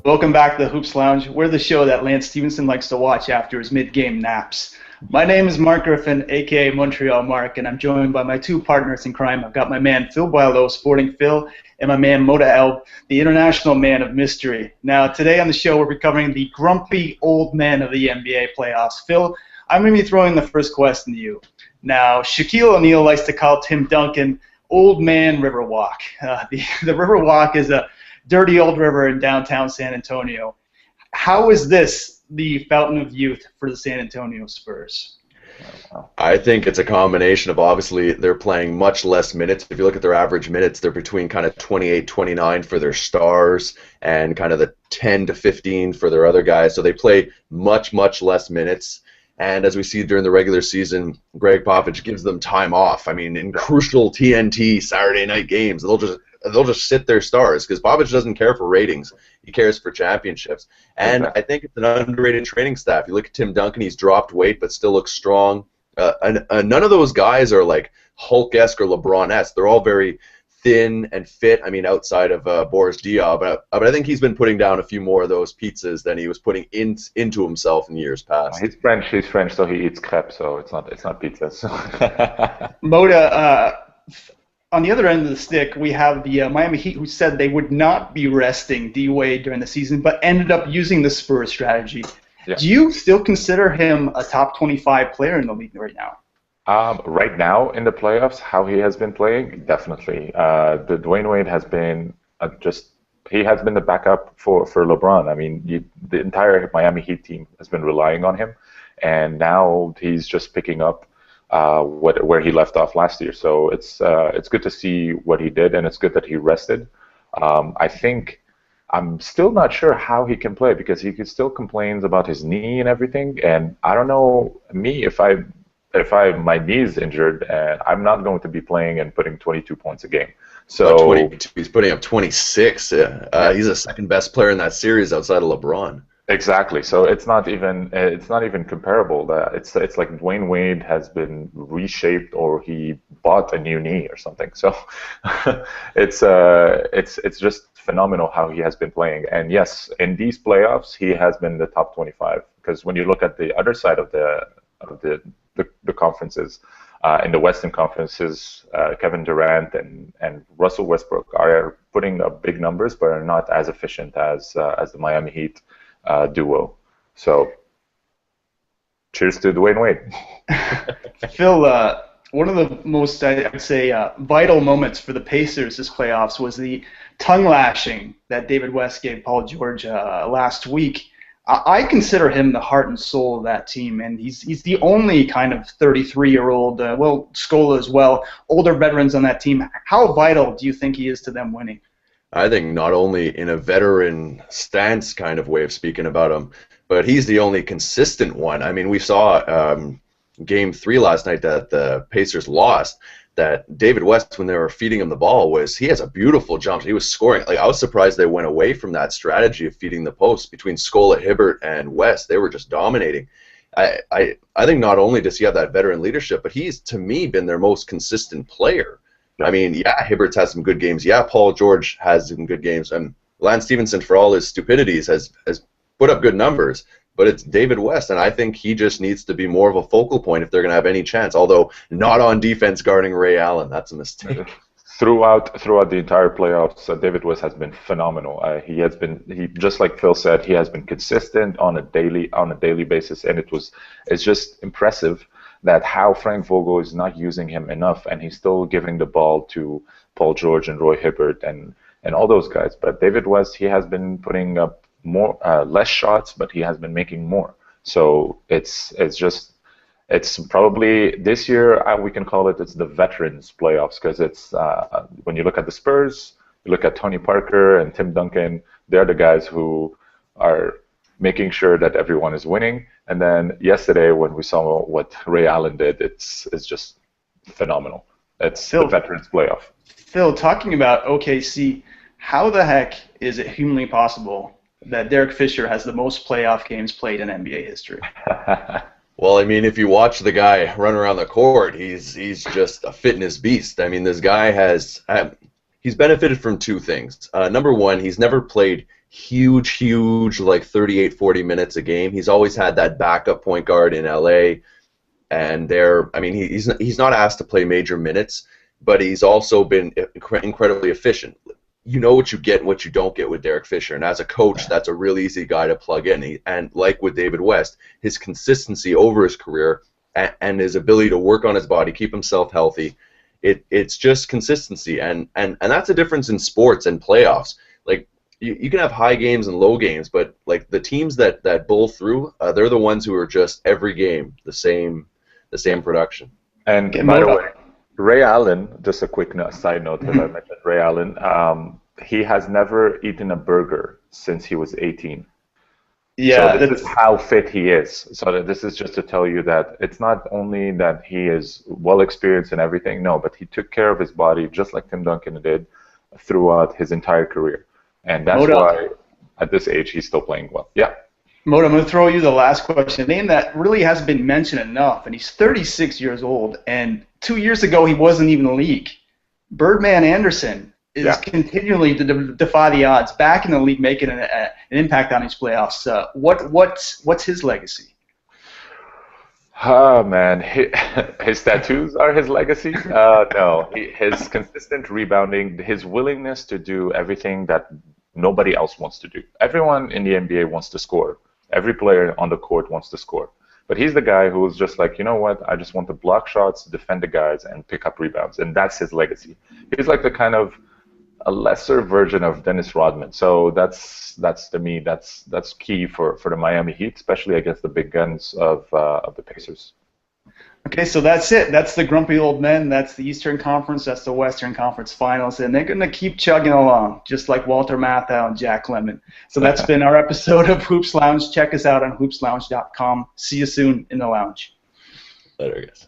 Welcome back to the Hoops Lounge. We're the show that Lance Stevenson likes to watch after his mid-game naps. My name is Mark Griffin, a.k.a. Montreal Mark, and I'm joined by my two partners in crime. I've got my man Phil Boileau, Sporting Phil, and my man Moda El, the international man of mystery. Now, today on the show, we're covering the grumpy old men of the NBA playoffs. Phil, I'm going to be throwing the first question to you. Now, Shaquille O'Neal likes to call Tim Duncan Old Man Riverwalk. The Riverwalk is a dirty old river in downtown San Antonio. How is this the fountain of youth for the San Antonio Spurs? I think it's a combination of, obviously, they're playing much less minutes. If you look at their average minutes, they're between kind of 28, 29 for their stars and kind of the 10 to 15 for their other guys. So they play much, much less minutes. And as we see during the regular season, Greg Popovich gives them time off. I mean, in crucial TNT Saturday night games, they'll just sit their stars because Popovich doesn't care for ratings. He cares for championships. And I think it's an underrated training staff. You look at Tim Duncan, he's dropped weight but still looks strong. None of those guys are like Hulk-esque or LeBron-esque. They're all very thin and fit. I mean, outside of Boris Diaw, but I think he's been putting down a few more of those pizzas than he was putting into himself in years past. He's French, so he eats crepes, so it's not pizza. So. Moda, on the other end of the stick, we have the Miami Heat, who said they would not be resting D Wade during the season, but ended up using the Spurs strategy. Yeah. Do you still consider him a top 25 player in the league right now? Right now in the playoffs, how he has been playing, definitely. The Dwyane Wade has been he has been the backup for LeBron. I mean, the entire Miami Heat team has been relying on him, and now he's just picking up where he left off last year. So it's good to see what he did, and it's good that he rested. I think I'm still not sure how he can play because he still complains about his knee and everything, and I don't know if my knee is injured, and I'm not going to be playing and putting 22 points a game. So he's putting up 26. He's the second best player in that series outside of LeBron. Exactly. So it's not even comparable. It's like Dwyane Wade has been reshaped or he bought a new knee or something. So it's just phenomenal how he has been playing. And yes, in these playoffs, he has been the top 25 because when you look at the other side of the conferences, in the Western conferences, Kevin Durant and Russell Westbrook are putting up big numbers, but are not as efficient as the Miami Heat duo. So, cheers to Dwyane Wade. Phil, one of the most, I'd say, vital moments for the Pacers this playoffs was the tongue lashing that David West gave Paul George last week. I consider him the heart and soul of that team, and he's the only kind of 33-year-old, Scola as well, older veterans on that team. How vital do you think he is to them winning? I think not only in a veteran stance kind of way of speaking about him, but he's the only consistent one. I mean, we saw Game 3 last night that the Pacers lost, that David West, when they were feeding him the ball, he has a beautiful jump. He was scoring. Like, I was surprised they went away from that strategy of feeding the post between Scola, Hibbert, and West. They were just dominating. I think not only does he have that veteran leadership, but he's, to me, been their most consistent player. I mean, yeah, Hibbert's had some good games. Yeah, Paul George has some good games. And Lance Stevenson, for all his stupidities, has put up good numbers. But it's David West, and I think he just needs to be more of a focal point if they're going to have any chance, although not on defense guarding Ray Allen. That's a mistake. Throughout the entire playoffs, David West has been phenomenal. He just like Phil said, he has been consistent on a daily basis, and it's just impressive that how Frank Vogel is not using him enough, and he's still giving the ball to Paul George and Roy Hibbert and all those guys. But David West, he has been putting up less shots, but he has been making more. So it's probably this year we can call it's the veterans playoffs because it's when you look at the Spurs, you look at Tony Parker and Tim Duncan, they're the guys who are making sure that everyone is winning. And then yesterday when we saw what Ray Allen did, it's just phenomenal. It's the veterans playoff. Phil, talking about OKC, how the heck is it humanly possible that Derek Fisher has the most playoff games played in NBA history? Well, I mean, if you watch the guy run around the court, he's just a fitness beast. I mean, this guy he's benefited from two things. Number one, he's never played huge, like 38, 40 minutes a game. He's always had that backup point guard in LA, and he's not asked to play major minutes, but he's also been incredibly efficient. You know what you get and what you don't get with Derek Fisher, and as a coach, that's a real easy guy to plug in. And like with David West, his consistency over his career and his ability to work on his body, keep himself healthy, it's just consistency, and that's a difference in sports and playoffs. Like you can have high games and low games, but like the teams that bull through, they're the ones who are just every game the same production. And by the way, Ray Allen, just a quick side note, because I mentioned Ray Allen, he has never eaten a burger since he was 18. Yeah, so this is how fit he is. So this is just to tell you that it's not only that he is well experienced and everything, no, but he took care of his body just like Tim Duncan did throughout his entire career. And that's why at this age he's still playing well. Yeah. Moda, I'm going to throw you the last question. A name that really hasn't been mentioned enough, and he's 36 years old, and 2 years ago he wasn't even in the league. Birdman Andersen is continually to defy the odds, back in the league, making an impact on these playoffs. What's his legacy? Oh, man. His tattoos are his legacy? No. His consistent rebounding, his willingness to do everything that nobody else wants to do. Everyone in the NBA wants to score. Every player on the court wants to score. But he's the guy who's just like, you know what, I just want to block shots, defend the guys, and pick up rebounds. And that's his legacy. He's like the kind of a lesser version of Dennis Rodman. So that's to me, that's key for the Miami Heat, especially against the big guns of the Pacers. Okay, so that's it. That's the grumpy old men. That's the Eastern Conference. That's the Western Conference Finals. And they're going to keep chugging along, just like Walter Matthau and Jack Lemmon. So that's been our episode of Hoops Lounge. Check us out on hoopslounge.com. See you soon in the lounge. Later, guys.